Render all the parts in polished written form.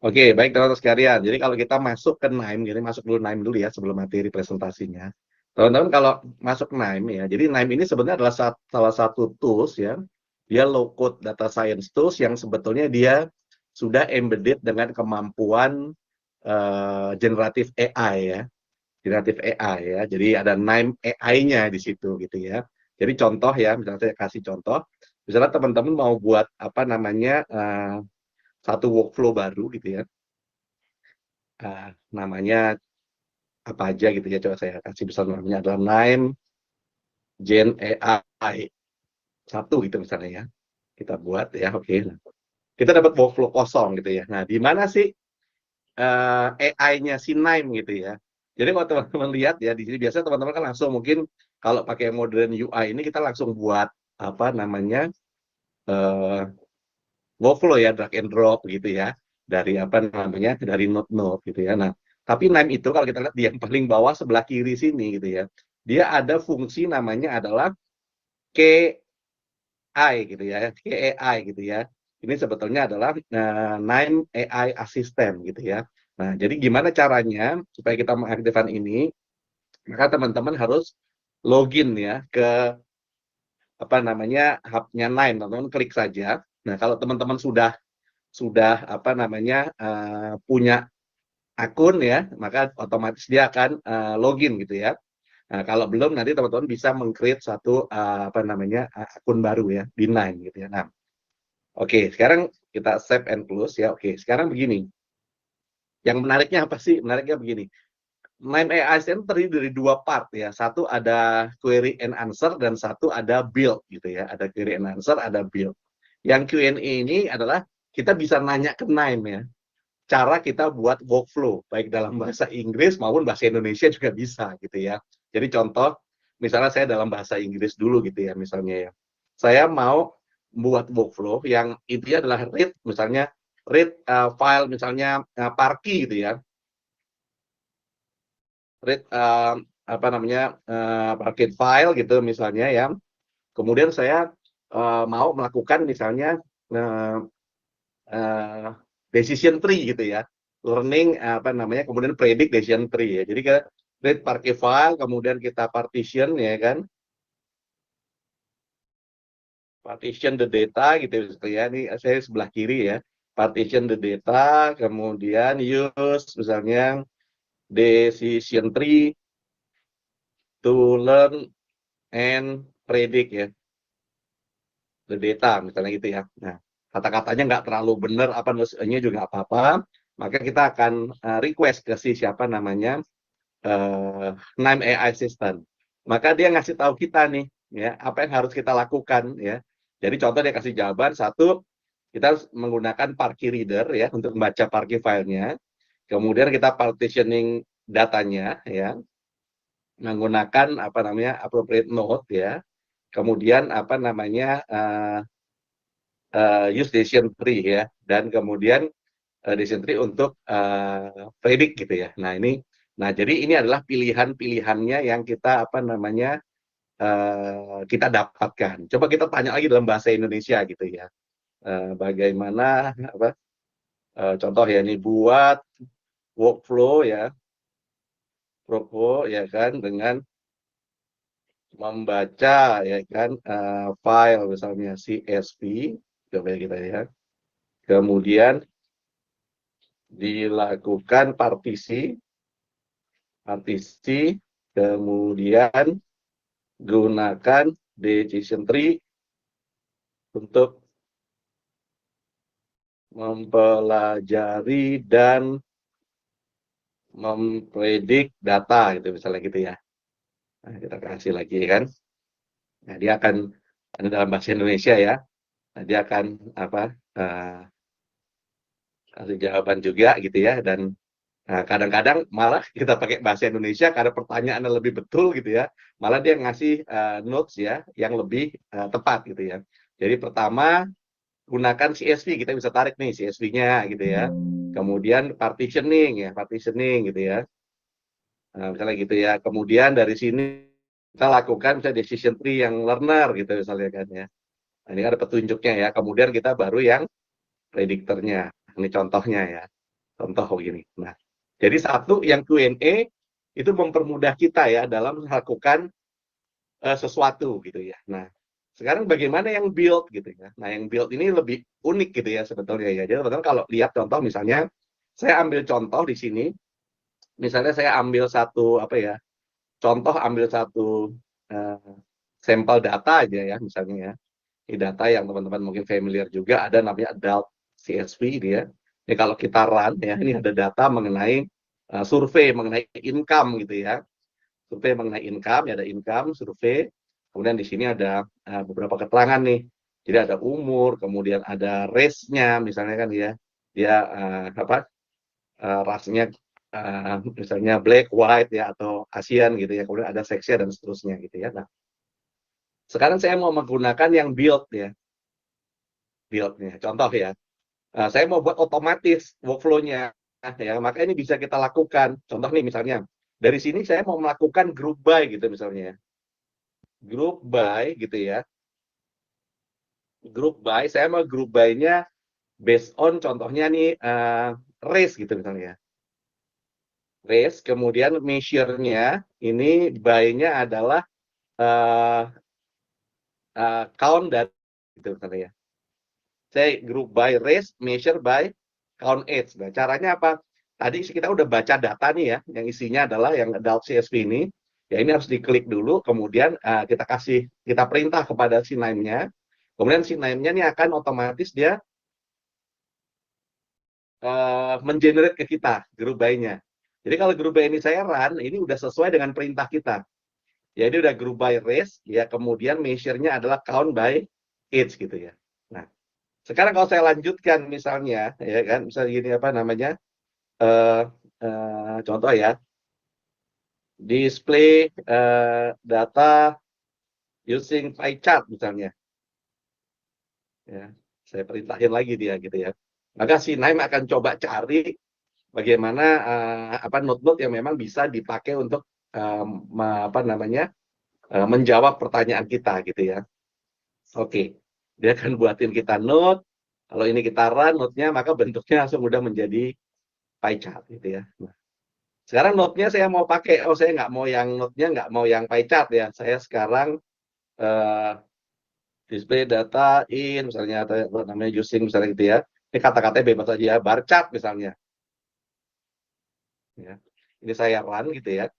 Oke, baik teman-teman sekalian. Jadi kalau kita masuk ke Nime, jadi masuk dulu Nime dulu ya sebelum materi presentasinya. Teman-teman kalau masuk Nime ya, jadi Nime ini sebenarnya adalah salah satu tools ya, dia low code data science tools yang sebetulnya dia sudah embedded dengan kemampuan generatif AI ya, generatif AI ya. Jadi ada Nime AI-nya di situ gitu ya. Jadi contoh ya, misalnya saya kasih contoh, misalnya teman-teman mau buat apa namanya satu workflow baru gitu ya. Namanya apa aja gitu ya, coba saya kasih misal namanya adalah Nime Gen AI 1 gitu misalnya ya. Kita buat ya, oke. Nah, kita dapat workflow kosong gitu ya. Nah, di mana sih AI-nya si Nime gitu ya. Jadi kalau teman-teman lihat ya, di sini biasanya teman-teman kan langsung mungkin kalau pakai modern UI ini kita langsung buat apa namanya eh, workflow ya, drag and drop gitu ya, dari apa namanya dari node-node gitu ya. Nah, tapi Nime itu kalau kita lihat di yang paling bawah sebelah kiri sini gitu ya, dia ada fungsi namanya adalah KI gitu ya, KAI gitu ya. Ini sebetulnya adalah Nime AI Assistant gitu ya. Nah, jadi gimana caranya supaya kita mengaktifkan ini? Maka teman-teman harus login ya ke apa namanya hubnya Nine, teman-teman klik saja. Nah, kalau teman-teman sudah apa namanya punya akun ya, maka otomatis dia akan login gitu ya. Nah, kalau belum nanti teman-teman bisa meng-create satu apa namanya akun baru ya di Nine gitu ya. Nah, oke, sekarang kita save and close ya. Oke, sekarang begini. Yang menariknya apa sih? Menariknya begini. Nine AI Assistant terdiri dari dua part ya. Satu ada query and answer dan satu ada build gitu ya. Ada query and answer, ada build. Yang Q&A ini adalah kita bisa nanya ke Nine ya. Cara kita buat workflow baik dalam bahasa Inggris maupun bahasa Indonesia juga bisa gitu ya. Jadi contoh misalnya saya dalam bahasa Inggris dulu gitu ya misalnya ya. Saya mau buat workflow yang intinya adalah read misalnya read file misalnya Parky gitu ya. Read apa namanya Parky file gitu misalnya ya. Kemudian saya mau melakukan misalnya uh, uh, decision tree gitu ya, learning apa namanya, kemudian predict decision tree ya. Jadi kita read parquet file, kemudian kita partition ya kan, partition the data gitu ya. Ini saya sebelah kiri ya, partition the data, kemudian use misalnya decision tree to learn and predict ya the data misalnya gitu ya. Nah, kata-katanya nggak terlalu benar apa nulisnya juga nggak apa-apa, maka kita akan request ke si siapa namanya Nime AI Assistant. Maka dia ngasih tahu kita nih, ya apa yang harus kita lakukan ya. Jadi contoh dia kasih jawaban satu, kita harus menggunakan Parquet Reader ya untuk membaca Parquet filenya. Kemudian kita partitioning datanya ya menggunakan apa namanya appropriate node ya. Kemudian apa namanya use decision tree ya dan kemudian decision tree untuk predict gitu ya. Nah ini, nah jadi ini adalah pilihan-pilihannya yang kita apa namanya kita dapatkan. Coba kita tanya lagi dalam bahasa Indonesia gitu ya. Bagaimana apa contoh ya ini buat workflow ya, workflow ya kan dengan membaca ya kan file misalnya CSV coba ya kita lihat. Kemudian dilakukan partisi, kemudian gunakan decision tree untuk mempelajari dan mempredik data gitu misalnya gitu ya. Nah, kita kasih lagi kan. Nah, dia akan ini dalam bahasa Indonesia ya. Nah, dia akan apa kasih jawaban juga gitu ya dan nah, kadang-kadang malah kita pakai bahasa Indonesia karena pertanyaannya lebih betul gitu ya. Malah dia ngasih notes ya yang lebih tepat gitu ya. Jadi pertama gunakan CSV, kita bisa tarik nih CSV-nya gitu ya. Kemudian partitioning gitu ya. Nah, misalnya gitu ya. Kemudian dari sini kita lakukan misalnya decision tree yang learner gitu misalnya kan ya. Nah, ini ada petunjuknya ya. Kemudian kita baru yang prediktornya. Ini contohnya ya. Contoh begini. Nah, jadi satu yang Q&A itu mempermudah kita ya dalam melakukan sesuatu gitu ya. Nah, sekarang bagaimana yang build gitu ya. Nah, yang build ini lebih unik gitu ya sebetulnya ya. Jadi teman-teman kalau lihat contoh misalnya, saya ambil contoh di sini, misalnya saya ambil satu apa ya, contoh ambil satu uh, sampel data aja ya misalnya ya. Ini data yang teman-teman mungkin familiar juga, ada namanya adult CSV dia. Ini kalau kita run ya, ini ada data mengenai survei mengenai income gitu ya. Survei mengenai income, ya ada income, survei. Kemudian di sini ada beberapa keterangan nih. Jadi ada umur, kemudian ada race-nya misalnya kan ya. Dia apa? Rasnya misalnya black, white ya atau Asian gitu ya. Kemudian ada seksnya dan seterusnya gitu ya. Nah, sekarang saya mau menggunakan yang build ya. Build-nya. Contoh ya. Saya mau buat otomatis workflow-nya ya, maka ini bisa kita lakukan. Contoh nih misalnya, dari sini saya mau melakukan group by gitu misalnya. Group by gitu ya. Group by, saya mau group by-nya based on contohnya nih race gitu misalnya. Race, kemudian measure-nya ini by-nya adalah uh, count dari gitu misalnya ya. Saya group by race, measure by count age. Nah, caranya apa? Tadi kita udah baca data nih ya, yang isinya adalah yang adult CSV ini. Ya ini harus diklik dulu, kemudian kita perintah kepada si name-nya. Kemudian si name-nya ini akan otomatis dia mengenerate ke kita group by-nya. Jadi kalau group by ini saya run, ini udah sesuai dengan perintah kita. Ya ini udah group by race, ya kemudian measure-nya adalah count by age gitu ya. Nah, sekarang kalau saya lanjutkan misalnya, ya kan, misalnya gini apa namanya, uh, contoh ya, display data using pie chart misalnya, ya, saya perintahin lagi dia gitu ya. Maka si Naim akan coba cari bagaimana apa node-node yang memang bisa dipakai untuk apa namanya menjawab pertanyaan kita gitu ya. Oke, dia akan buatin kita node. Kalau ini kita run node-nya, maka bentuknya langsung udah menjadi pie chart gitu ya. Nah, sekarang node-nya saya mau pakai, saya nggak mau yang node-nya nggak mau yang pie chart ya. Saya sekarang uh, display data in misalnya atau namanya using misalnya gitu ya. Ini kata-katanya bebas aja ya, bar chart misalnya. Ya. Ini saya run gitu ya.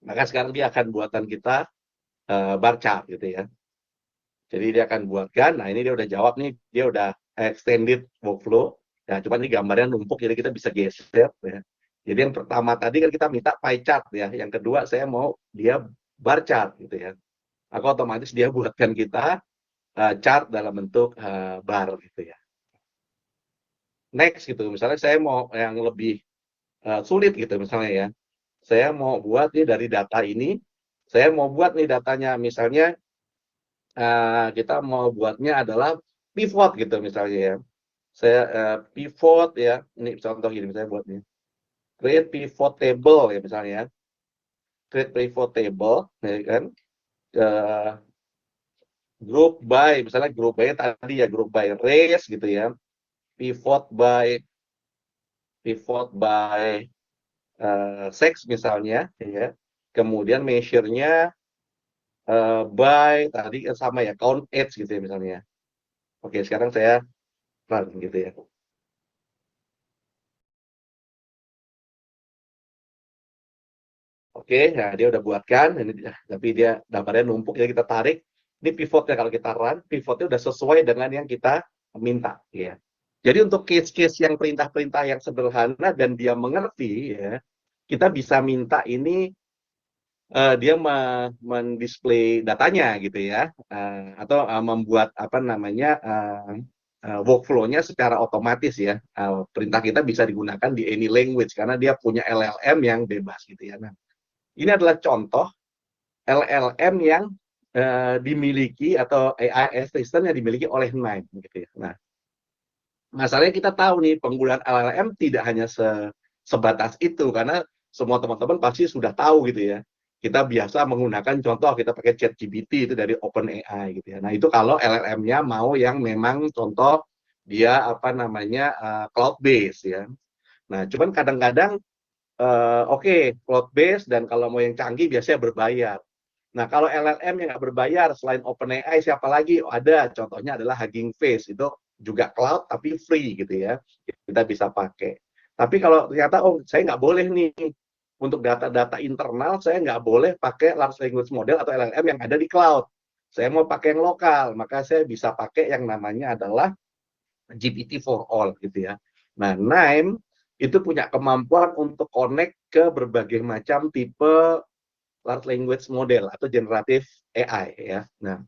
Maka sekarang dia akan buatan kita bar chart gitu ya. Jadi dia akan buatkan, nah ini dia udah jawab nih, dia udah extended workflow. Nah, cuma ini gambarnya numpuk, jadi kita bisa geser. Ya. Jadi yang pertama tadi kan kita minta pie chart ya, yang kedua saya mau dia bar chart gitu ya. Maka otomatis dia buatkan kita chart dalam bentuk bar gitu ya. Next gitu, misalnya saya mau yang lebih sulit gitu misalnya ya. Saya mau buat nih dari data ini, saya mau buat nih datanya misalnya kita mau buatnya adalah pivot gitu misalnya ya. Saya pivot ya, ini contoh gini misalnya buatnya. Create pivot table ya misalnya ya. Create pivot table, ya kan. Uh, group by, misalnya group by tadi ya, group by race gitu ya. Pivot by sex misalnya ya. Kemudian measure-nya by tadi sama ya, count age gitu ya misalnya. Oke, sekarang saya run gitu ya. Oke, nah dia udah buatkan, ini tapi dia gambarnya numpuk, jadi kita tarik. Ini pivotnya kalau kita run, pivotnya udah sesuai dengan yang kita minta, ya. Jadi untuk case-case yang perintah-perintah yang sederhana dan dia mengerti, ya, kita bisa minta ini dia mendisplay datanya gitu ya, atau membuat apa namanya workflow-nya secara otomatis ya. Perintah kita bisa digunakan di any language karena dia punya LLM yang bebas gitu ya. Nah, ini adalah contoh LLM yang dimiliki atau AI assistant yang dimiliki oleh Nine gitu ya. Nah, masalahnya kita tahu nih penggunaan LLM tidak hanya sebatas itu karena semua teman-teman pasti sudah tahu gitu ya. Kita biasa menggunakan contoh kita pakai ChatGPT itu dari OpenAI gitu ya. Nah, itu kalau LLM-nya mau yang memang contoh dia apa namanya cloud base ya. Nah, cuman kadang-kadang oke, cloud base dan kalau mau yang canggih biasanya berbayar. Nah, kalau LLM yang nggak berbayar selain OpenAI siapa lagi? Oh, ada, contohnya adalah Hugging Face, itu juga cloud tapi free gitu ya, kita bisa pakai. Tapi kalau ternyata oh saya nggak boleh nih untuk data-data internal, saya nggak boleh pakai large language model atau LLM yang ada di cloud. Saya mau pakai yang lokal, maka saya bisa pakai yang namanya adalah GPT for all gitu ya. Nah, Nime itu punya kemampuan untuk connect ke berbagai macam tipe large language model atau generative AI ya. Nah,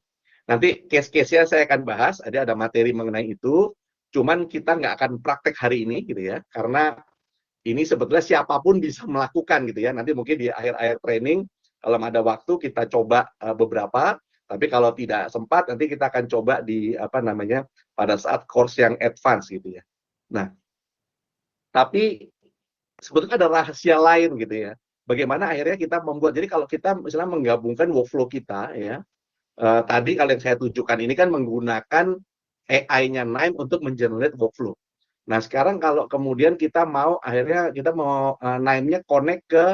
nanti case-case-nya saya akan bahas, ada materi mengenai itu, cuman kita nggak akan praktek hari ini gitu ya, karena ini sebetulnya siapapun bisa melakukan gitu ya. Nanti mungkin di akhir-akhir training, kalau ada waktu kita coba beberapa, tapi kalau tidak sempat nanti kita akan coba di apa namanya pada saat course yang advance gitu ya. Nah, tapi sebetulnya ada rahasia lain gitu ya. Bagaimana akhirnya kita membuat, jadi kalau kita misalnya menggabungkan workflow kita ya, tadi kalau yang saya tunjukkan ini kan menggunakan AI-nya Nime untuk mengenerate workflow. Nah, sekarang kalau kemudian kita mau akhirnya kita mau Nime-nya connect ke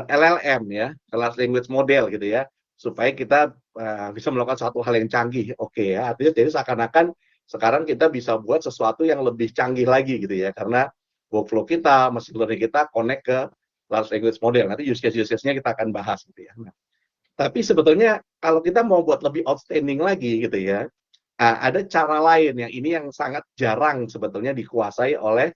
LLM ya, large language model gitu ya, supaya kita bisa melakukan suatu hal yang canggih. Oke ya, artinya jadi seakan-akan sekarang kita bisa buat sesuatu yang lebih canggih lagi gitu ya, karena workflow kita, machine learning kita connect ke large language model. Nanti use case-nya kita akan bahas gitu ya. Nah, tapi sebetulnya kalau kita mau buat lebih outstanding lagi gitu ya, ada cara lain yang ini yang sangat jarang sebetulnya dikuasai oleh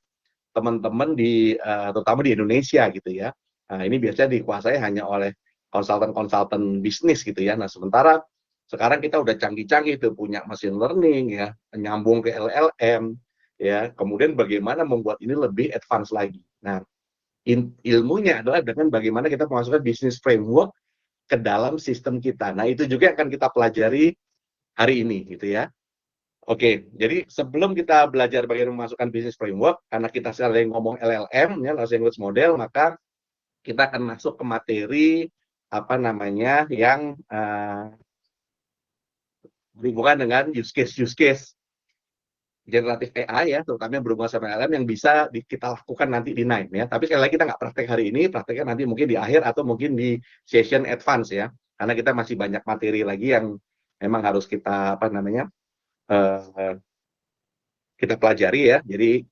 teman-teman di terutama di Indonesia gitu ya. Nah, ini biasanya dikuasai hanya oleh konsultan-konsultan bisnis gitu ya. Nah, sementara sekarang kita udah canggih-canggih tuh punya machine learning ya, nyambung ke LLM ya. Kemudian bagaimana membuat ini lebih advance lagi. Nah, ilmunya adalah dengan bagaimana kita memasukkan business framework ke dalam sistem kita. Nah, itu juga akan kita pelajari hari ini gitu ya. Oke, jadi sebelum kita belajar bagaimana memasukkan business framework, karena kita sering ngomong LLM, ya, large language model, maka kita akan masuk ke materi apa namanya yang berhubungan dengan use case generatif AI ya, terutama yang berhubungan sama LLM yang bisa kita lakukan nanti di Nine ya. Tapi sekali lagi kita nggak praktek hari ini, prakteknya nanti mungkin di akhir atau mungkin di session advance ya, karena kita masih banyak materi lagi yang memang harus kita apa namanya uh, kita pelajari ya. Jadi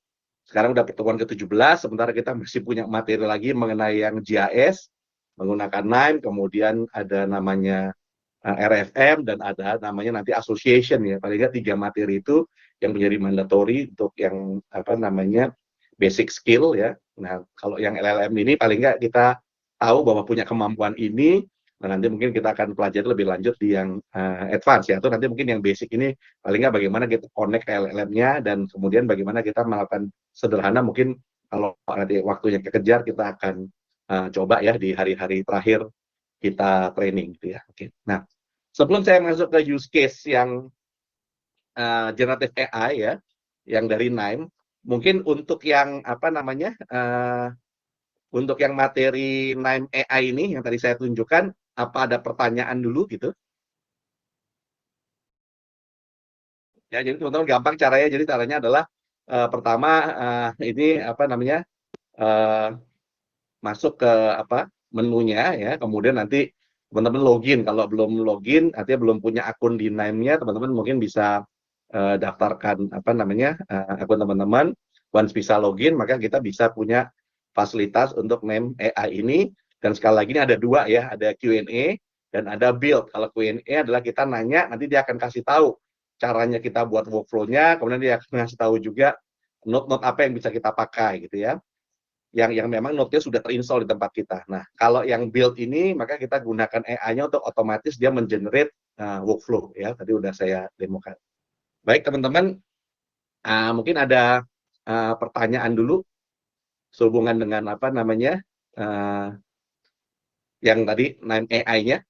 sekarang udah pertemuan ke-17, sementara kita masih punya materi lagi mengenai yang GIS, menggunakan NIME, kemudian ada namanya RFM, dan ada namanya nanti association ya. Paling nggak 3 materi itu yang menjadi mandatory untuk yang apa namanya basic skill ya. Nah, kalau yang LLM ini paling nggak kita tahu bahwa punya kemampuan ini. Nah, nanti mungkin kita akan pelajari lebih lanjut di yang advance ya, atau nanti mungkin yang basic ini paling nggak bagaimana kita connect ke LLM-nya, dan kemudian bagaimana kita melakukan sederhana, mungkin kalau nanti waktunya kekejar kita akan coba ya di hari-hari terakhir kita training gitu ya. Oke. Nah, sebelum saya masuk ke use case yang generative AI ya, yang dari Nime, mungkin untuk yang apa namanya untuk yang materi Nime AI ini yang tadi saya tunjukkan, apa ada pertanyaan dulu gitu? Ya, jadi teman-teman gampang caranya. Jadi caranya adalah pertama ini apa namanya uh, masuk ke apa menunya ya, kemudian nanti teman-teman login. Kalau belum login, artinya belum punya akun di Nime-nya, teman-teman mungkin bisa daftarkan apa namanya akun teman-teman. Once bisa login, maka kita bisa punya fasilitas untuk Nime AI ini. Dan sekali lagi ini ada dua ya, ada Q&A dan ada build. Kalau Q&A adalah kita nanya, nanti dia akan kasih tahu caranya kita buat workflow-nya, kemudian dia akan kasih tahu juga note-note apa yang bisa kita pakai gitu ya, yang memang node-nya sudah terinstall di tempat kita. Nah, kalau yang build ini, maka kita gunakan AI-nya untuk otomatis dia mengenerate workflow ya. Tadi udah saya demokan. Baik teman-teman, mungkin ada pertanyaan dulu sehubungan dengan apa namanya yang tadi Nime AI-nya.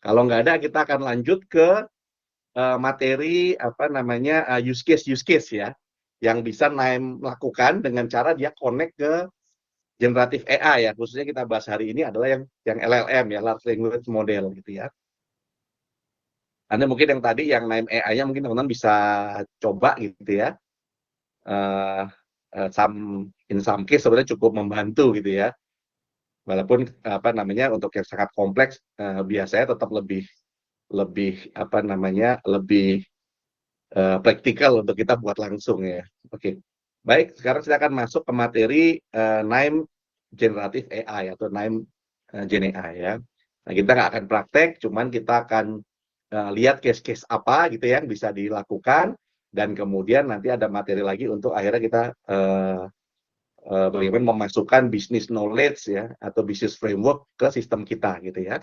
Kalau nggak ada, kita akan lanjut ke materi apa namanya use case ya, yang bisa Nime lakukan dengan cara dia connect ke generatif AI ya, khususnya kita bahas hari ini adalah yang LLM ya, large language model gitu ya. Anda mungkin yang tadi yang Nime AI-nya mungkin teman-teman bisa coba gitu ya. in some case sebenarnya cukup membantu gitu ya. Walaupun apa namanya untuk yang sangat kompleks biasanya tetap lebih lebih apa namanya lebih praktikal untuk kita buat langsung ya. Oke. Baik, sekarang kita akan masuk ke materi NIME Generative AI atau NIME Gen AI ya. Nah, kita nggak akan praktek, cuman kita akan lihat case-case apa gitu yang bisa dilakukan dan kemudian nanti ada materi lagi untuk akhirnya kita bagaimana memasukkan business knowledge ya atau business framework ke sistem kita gitu ya.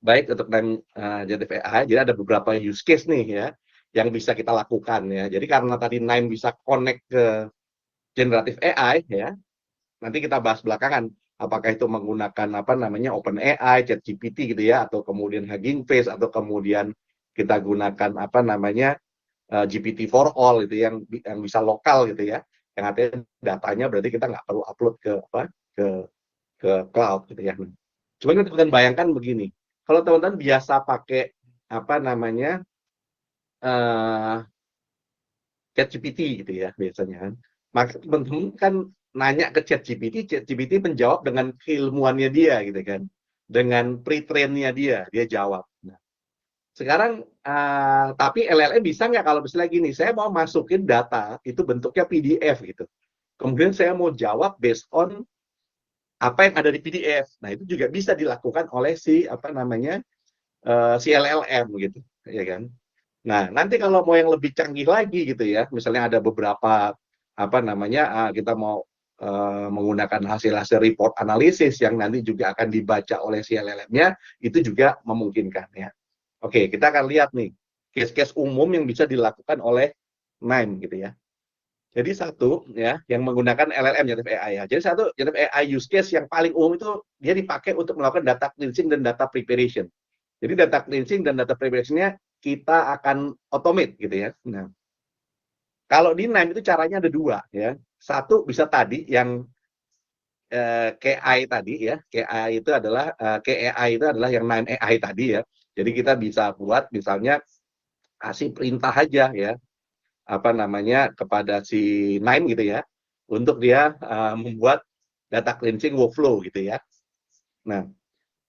Baik untuk generative AI, jadi ada beberapa use case nih ya yang bisa kita lakukan ya. Jadi karena tadi Nine bisa connect ke generative AI ya, nanti kita bahas belakangan apakah itu menggunakan apa namanya OpenAI, ChatGPT gitu ya, atau kemudian Hugging Face, atau kemudian kita gunakan apa namanya GPT for all itu yang bisa lokal gitu ya, yang artinya datanya berarti kita nggak perlu upload ke apa ke ke cloud gitu ya. Cuman teman-teman bayangkan begini, kalau teman-teman biasa pakai apa namanya uh, ChatGPT gitu ya biasanya kan, maka teman-teman kan nanya ke ChatGPT, ChatGPT menjawab dengan keilmuannya dia gitu kan, dengan pre-trainnya dia jawab. Nah, sekarang tapi LLM bisa nggak kalau misalnya gini, saya mau masukin data itu bentuknya PDF gitu, kemudian saya mau jawab based on apa yang ada di PDF. Nah itu juga bisa dilakukan oleh si apa namanya si LLM gitu, ya kan? Nah, nanti kalau mau yang lebih canggih lagi gitu ya, misalnya ada beberapa apa namanya kita mau menggunakan hasil-hasil report analisis yang nanti juga akan dibaca oleh si LLM-nya, itu juga memungkinkan ya. Oke, kita akan lihat nih case-case umum yang bisa dilakukan oleh NIME gitu ya. Jadi satu ya yang menggunakan LLM generative AI ya. Jadi satu generative AI use case yang paling umum itu dia dipakai untuk melakukan data cleansing dan data preparation. Jadi data cleansing dan data preparation-nya kita akan automate gitu ya. Nah, kalau di NIME itu caranya ada dua ya. Satu bisa tadi yang KI tadi ya. KI itu adalah KAI itu adalah yang NIME AI tadi ya. Jadi kita bisa buat misalnya kasih perintah aja ya apa namanya kepada si NIME gitu ya untuk dia membuat data cleansing workflow gitu ya. Nah,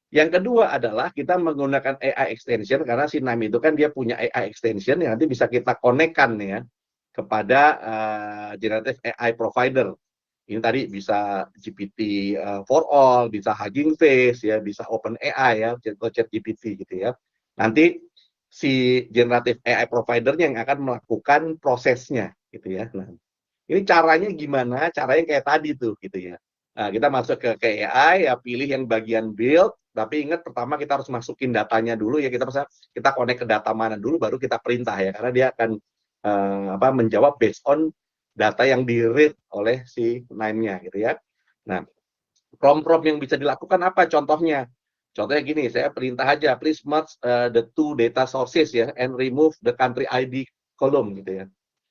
yang kedua adalah kita menggunakan AI extension karena si NIME itu kan dia punya AI extension yang nanti bisa kita konekkan ya kepada generative AI provider. Ini tadi bisa GPT for all, bisa Hugging Face ya, bisa OpenAI ya, atau ChatGPT gitu ya. Nanti si generative AI provider yang akan melakukan prosesnya gitu ya. Nah, ini caranya gimana? Caranya kayak tadi tuh gitu ya. Nah, kita masuk ke AI ya pilih yang bagian build, tapi ingat pertama kita harus masukin datanya dulu ya, kita connect ke data mana dulu baru kita perintah ya, karena dia akan apa menjawab based on data yang di read oleh si NIME-nya gitu ya. Nah, prompt-prompt yang bisa dilakukan apa contohnya? Contohnya gini, saya perintah aja please merge the two data sources ya and remove the country ID column gitu ya.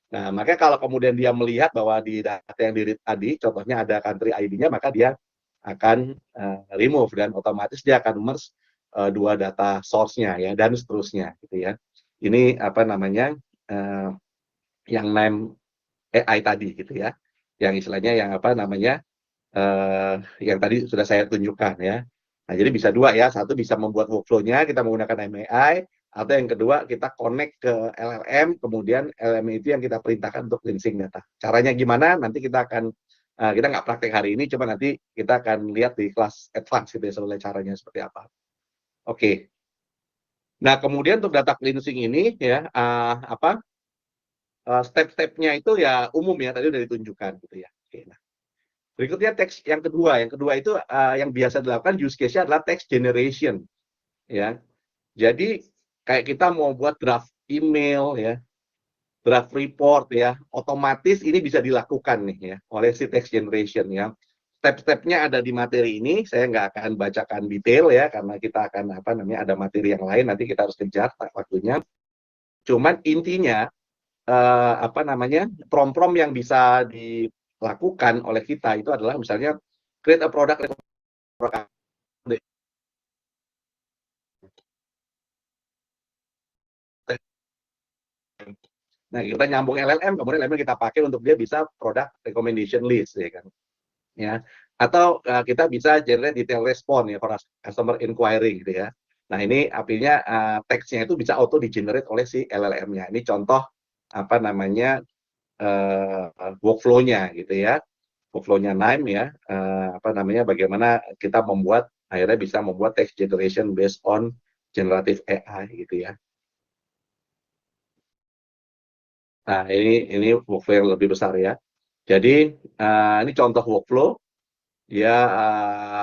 Nah, makanya kalau kemudian dia melihat bahwa di data yang di read tadi, contohnya ada country ID-nya, maka dia akan remove dan otomatis dia akan merge dua data source-nya ya dan seterusnya gitu ya. Ini apa namanya yang name AI tadi gitu ya. Yang istilahnya yang apa namanya yang tadi sudah saya tunjukkan ya. Nah, jadi bisa dua ya. Satu bisa membuat workflow-nya kita menggunakan AI, atau yang kedua kita connect ke LLM, kemudian LLM itu yang kita perintahkan untuk cleansing data. Caranya gimana? Nanti kita akan kita nggak praktek hari ini, coba nanti kita akan lihat di kelas advance gitu ya sebenarnya caranya seperti apa. Oke. Nah, kemudian untuk data cleansing ini ya apa step-stepnya itu ya umum ya tadi udah ditunjukkan gitu ya. Oke, nah. Berikutnya teks yang kedua. Yang kedua itu yang biasa dilakukan use case-nya adalah text generation ya. Jadi kayak kita mau buat draft email ya, draft report ya, otomatis ini bisa dilakukan nih ya oleh si text generation ya. Step-stepnya ada di materi ini, saya nggak akan bacakan detail ya karena kita akan apa namanya ada materi yang lain nanti kita harus kejar waktunya. Cuman intinya apa namanya prompt-prompt yang bisa dilakukan oleh kita itu adalah misalnya create a product Nah, kita nyambung LLM, kemudian LLM kita pakai untuk dia bisa product recommendation list, ya kan. Ya. Atau kita bisa generate detail response ya for customer inquiry gitu ya. Nah, ini artinya teksnya itu bisa auto di-generate oleh si LLM-nya. Ini contoh apa namanya workflow-nya gitu ya. Workflow-nya Nime ya, apa namanya bagaimana kita membuat akhirnya bisa membuat text generation based on generative AI gitu ya. Nah, ini workflow yang lebih besar ya. Jadi ini contoh workflow dia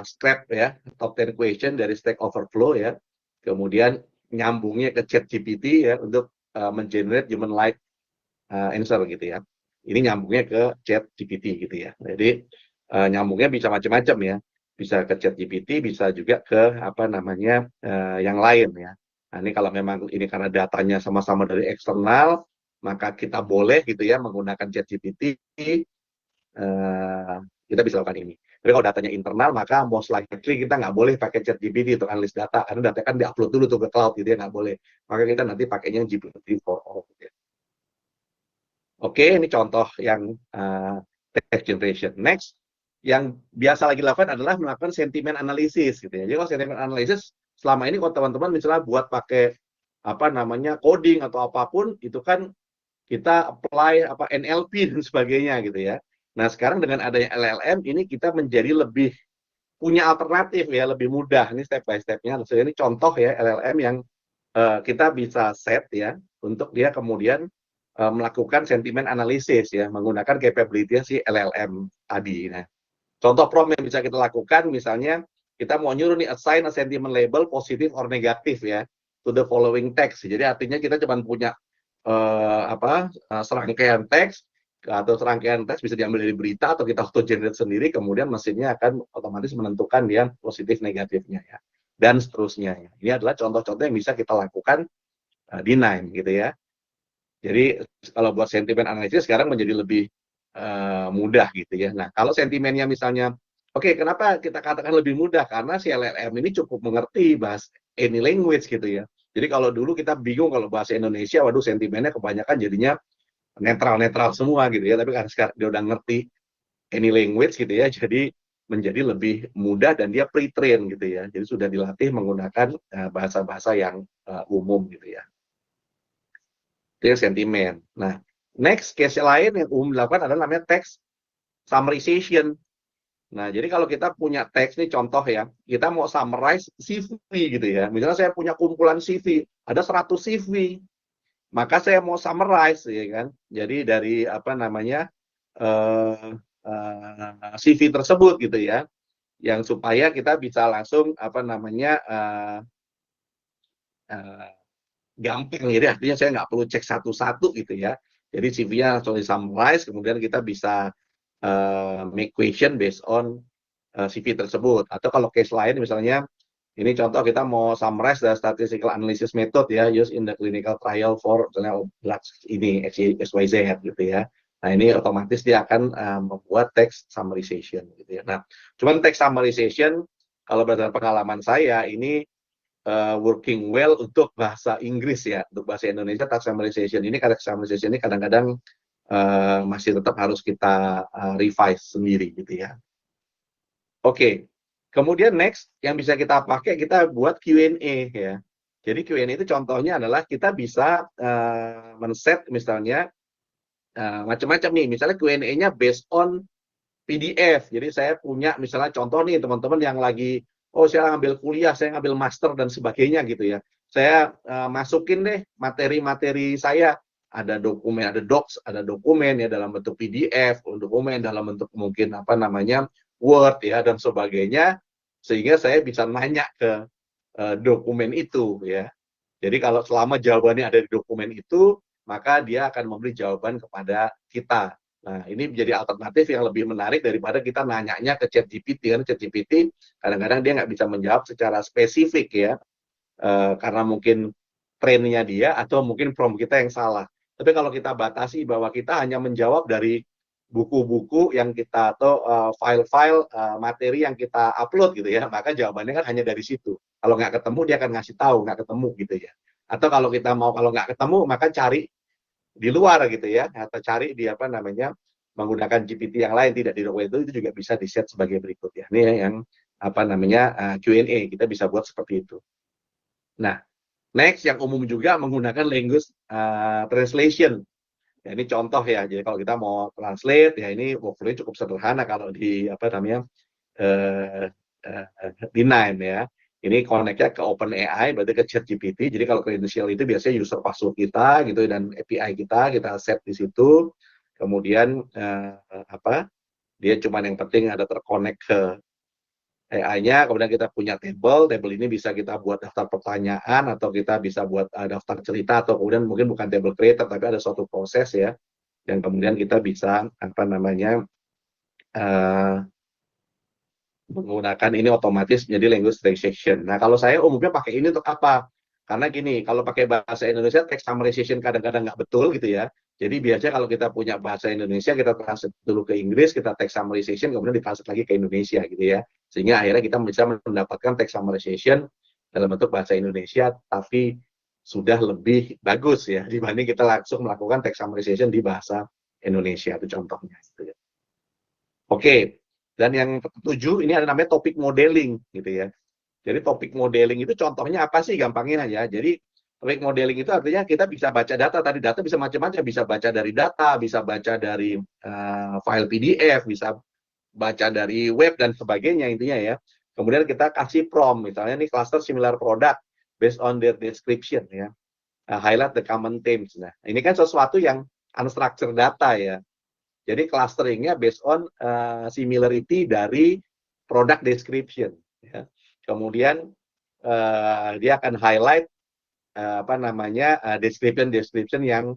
scrap ya top 10 question dari Stack Overflow ya. Kemudian nyambungnya ke ChatGPT ya untuk mengenerate human like answer gitu ya. Ini nyambungnya ke ChatGPT gitu ya. Jadi nyambungnya bisa macam-macam ya. Bisa ke ChatGPT, bisa juga ke apa namanya yang lain ya. Nah, ini kalau memang ini karena datanya sama-sama dari eksternal, maka kita boleh gitu ya menggunakan ChatGPT, kita bisa lakukan ini. Tapi kalau datanya internal, maka most likely kita nggak boleh pakai ChatGPT untuk analis data, karena data kan diupload dulu tuh ke cloud gitu ya, nggak boleh. Maka kita nanti pakainya GPT for all. Gitu. Oke, ini contoh yang text generation. Next, yang biasa lagi dilakukan adalah melakukan sentiment analysis gitu ya. Jadi kalau sentiment analysis selama ini kalau teman-teman misalnya buat pakai apa namanya coding atau apapun itu kan kita apply apa NLP dan sebagainya gitu ya. Nah, sekarang dengan adanya LLM ini kita menjadi lebih punya alternatif ya, lebih mudah. Ini step by step-nya. Ini contoh ya LLM yang kita bisa set ya untuk dia kemudian melakukan sentimen analisis ya menggunakan capability si LLM tadi. Nah, contoh prompt yang bisa kita lakukan misalnya kita mau nyuruh nih assign a sentiment label positif or negatif ya to the following text. Jadi artinya kita cuma punya serangkaian teks atau serangkaian teks bisa diambil dari berita atau kita auto generate sendiri, kemudian mesinnya akan otomatis menentukan dia positif negatifnya ya dan seterusnya ya. Ini adalah contoh-contoh yang bisa kita lakukan di Nine gitu ya. Jadi kalau buat sentimen analisis sekarang menjadi lebih mudah gitu ya. Nah, kalau sentimennya misalnya, oke, kenapa kita katakan lebih mudah? Karena si LLM ini cukup mengerti bahasa any language gitu ya. Jadi kalau dulu kita bingung kalau bahasa Indonesia, waduh sentimennya kebanyakan jadinya netral-netral semua gitu ya. Tapi karena sekarang dia udah ngerti any language gitu ya, jadi menjadi lebih mudah dan dia pre-train gitu ya. Jadi sudah dilatih menggunakan bahasa-bahasa yang umum gitu ya. Itu yang sentimen. Nah, next case lain yang umum dilakukan adalah namanya text summarization. Nah, jadi kalau kita punya teks nih contoh ya, kita mau summarize CV gitu ya. Misalnya saya punya kumpulan CV, ada 100 CV. Maka saya mau summarize ya kan. Jadi dari apa namanya CV tersebut gitu ya. Yang supaya kita bisa langsung apa namanya uh, gampang. Jadi artinya saya nggak perlu cek satu-satu gitu ya. Jadi CV-nya langsung di summarize, kemudian kita bisa make question based on CV tersebut. Atau kalau case lain misalnya, ini contoh kita mau summarize the statistical analysis method ya, use in the clinical trial for misalnya drugs ini XYZ gitu ya. Nah, ini otomatis dia akan membuat text summarization gitu ya. Nah, cuman text summarization kalau berdasarkan pengalaman saya ini working well untuk bahasa Inggris ya. Untuk bahasa Indonesia text summarization ini kadang-kadang masih tetap harus kita revise sendiri gitu ya. Oke, kemudian next yang bisa kita pakai kita buat Q&A ya. Jadi Q&A itu contohnya adalah kita bisa men-set misalnya macam-macam nih. Misalnya Q&A-nya based on PDF. Jadi saya punya misalnya contoh nih teman-teman yang lagi saya ngambil kuliah, saya ngambil master dan sebagainya gitu ya. Saya masukin deh materi-materi saya, ada dokumen, ada docs, ada dokumen ya dalam bentuk PDF, dokumen dalam bentuk mungkin apa namanya Word ya dan sebagainya, sehingga saya bisa nanya ke dokumen itu ya. Jadi kalau selama jawabannya ada di dokumen itu, maka dia akan memberi jawaban kepada kita. Nah, ini menjadi alternatif yang lebih menarik daripada kita nanyanya ke ChatGPT. Kan ChatGPT kadang-kadang dia nggak bisa menjawab secara spesifik ya, karena mungkin trainnya dia atau mungkin prompt kita yang salah. Tapi kalau kita batasi bahwa kita hanya menjawab dari buku-buku yang kita atau file-file materi yang kita upload gitu ya, maka jawabannya kan hanya dari situ. Kalau nggak ketemu dia akan ngasih tahu nggak ketemu gitu ya. Atau kalau kita mau kalau nggak ketemu maka cari di luar gitu ya, atau cari di apa namanya, menggunakan GPT yang lain tidak di dokumen itu juga bisa di-set sebagai berikut ya. Ini yang apa namanya, Q&A, kita bisa buat seperti itu. Nah, next yang umum juga menggunakan language translation. Ya, ini contoh ya. Jadi kalau kita mau translate ya ini workflow-nya cukup sederhana kalau di apa namanya eh, di Nine ya. Ini connect-nya ke OpenAI, berarti ke ChatGPT. Jadi kalau credential itu biasanya user password kita gitu dan API kita set di situ. Kemudian apa? Dia cuma yang penting ada terkonek ke AI-nya, kemudian kita punya table ini bisa kita buat daftar pertanyaan atau kita bisa buat daftar cerita atau kemudian mungkin bukan table creator tapi ada suatu proses ya yang kemudian kita bisa apa namanya uh, menggunakan ini otomatis menjadi language translation. Nah, kalau saya umumnya pakai ini untuk apa? Karena gini, kalau pakai bahasa Indonesia text summarization kadang-kadang nggak betul gitu ya. Jadi biasanya kalau kita punya bahasa Indonesia, kita translate dulu ke Inggris, kita text summarization, kemudian ditranslate lagi ke Indonesia gitu ya. Sehingga akhirnya kita bisa mendapatkan text summarization dalam bentuk bahasa Indonesia, tapi sudah lebih bagus ya dibanding kita langsung melakukan text summarization di bahasa Indonesia. Itu contohnya. Gitu ya. Oke, dan yang ketujuh ini ada namanya topik modeling gitu ya. Jadi topik modeling itu contohnya apa sih gampangnya ya. Jadi topik modeling itu artinya kita bisa baca data, tadi data bisa macam-macam, bisa baca dari data, bisa baca dari file PDF, bisa baca dari web dan sebagainya intinya ya. Kemudian kita kasih prompt, misalnya nih cluster similar product based on their description ya. Highlight the common themes. Nah, ini kan sesuatu yang unstructured data ya. Jadi clusteringnya based on similarity dari product description. Ya. Kemudian dia akan highlight apa namanya description yang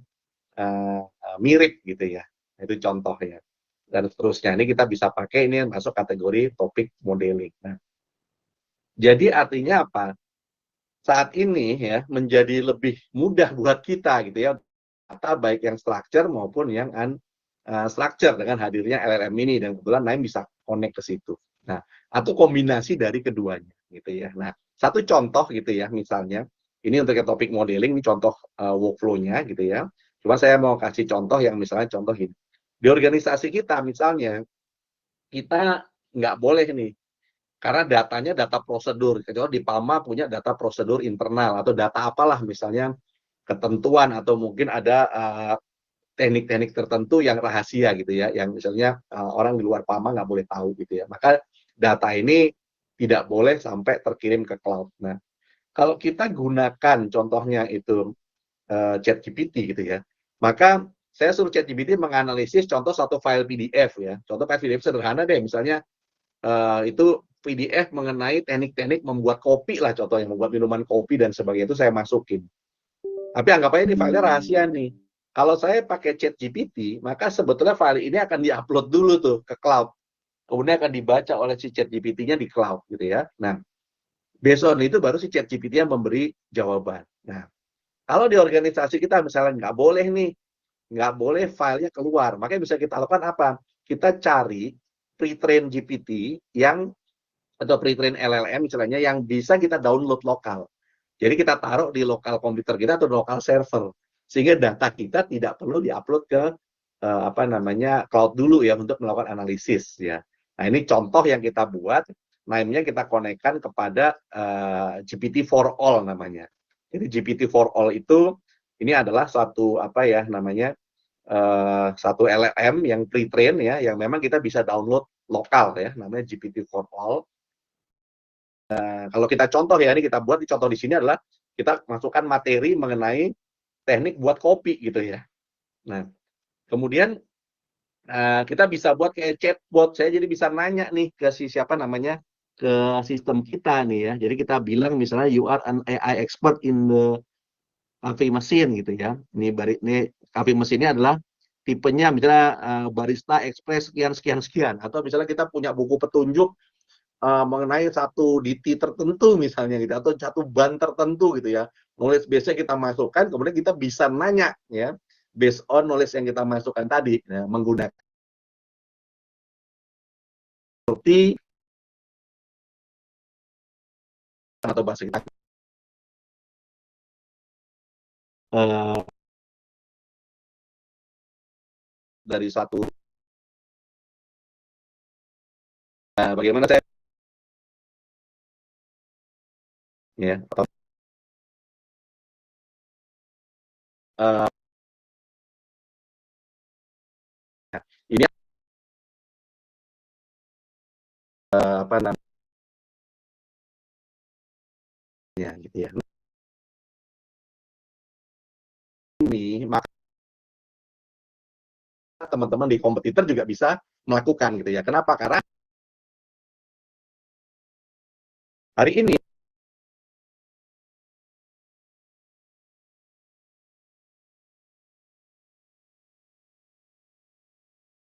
mirip gitu ya. Itu contoh ya. Dan seterusnya. Ini kita bisa pakai ini masuk kategori topik modeling. Nah, jadi artinya apa? Saat ini ya menjadi lebih mudah buat kita gitu ya data baik yang structure maupun yang structure dengan hadirnya LLM ini dan kebetulan Naim bisa connect ke situ. Nah, atau kombinasi dari keduanya gitu ya. Nah, satu contoh gitu ya misalnya ini untuk topik modeling ini contoh workflow-nya gitu ya. Cuma saya mau kasih contoh yang misalnya contoh ini. Di organisasi kita misalnya kita nggak boleh nih karena datanya data prosedur, kecuali di PAMA punya data prosedur internal atau data apalah misalnya ketentuan atau mungkin ada teknik-teknik tertentu yang rahasia gitu ya, yang misalnya orang di luar PAMA nggak boleh tahu gitu ya. Maka data ini tidak boleh sampai terkirim ke cloud. Nah, kalau kita gunakan contohnya itu ChatGPT gitu ya, maka saya suruh ChatGPT menganalisis contoh satu file PDF ya. Contoh file PDF sederhana deh, misalnya itu PDF mengenai teknik-teknik membuat kopi lah contohnya, membuat minuman kopi dan sebagainya itu saya masukin. Tapi anggap aja ini filenya rahasia nih. Kalau saya pakai chat GPT, maka sebetulnya file ini akan diupload dulu tuh ke cloud. Kemudian akan dibaca oleh si chat GPT-nya di cloud gitu ya. Nah, based on itu baru si chat GPT yang memberi jawaban. Nah, kalau di organisasi kita misalnya nggak boleh nih, nggak boleh filenya keluar. Makanya bisa kita lakukan apa? Kita cari pre-train GPT yang atau pre-train LLM misalnya yang bisa kita download lokal. Jadi kita taruh di lokal komputer kita atau lokal server sehingga data kita tidak perlu diupload ke apa namanya cloud dulu ya untuk melakukan analisis ya. Nah ini contoh yang kita buat, namanya kita konekkan kepada GPT for all namanya. Jadi GPT for all itu ini adalah satu apa ya namanya satu LLM yang pre-train ya, yang memang kita bisa download lokal ya, namanya GPT for all. Kalau kita contoh ya, ini kita buat di contoh di sini adalah kita masukkan materi mengenai teknik buat kopi gitu ya. Nah, kemudian kita bisa buat kayak chatbot. Saya jadi bisa nanya nih ke si siapa namanya ke sistem kita nih ya. Jadi kita bilang misalnya you are an AI expert in the coffee machine gitu ya. Ini coffee machine ini adalah tipenya misalnya barista express sekian sekian sekian atau misalnya kita punya buku petunjuk mengenai satu DT tertentu misalnya gitu atau satu ban tertentu gitu ya. Knowledge base-nya kita masukkan kemudian kita bisa nanya ya based on knowledge yang kita masukkan tadi ya, menggunakan seperti atau bahasa kita uh, dari suatu bagaimana saya ya atau uh, ini apa namanya gitu ya. Ini maka teman-teman di kompetitor juga bisa melakukan gitu ya. Kenapa? Karena hari ini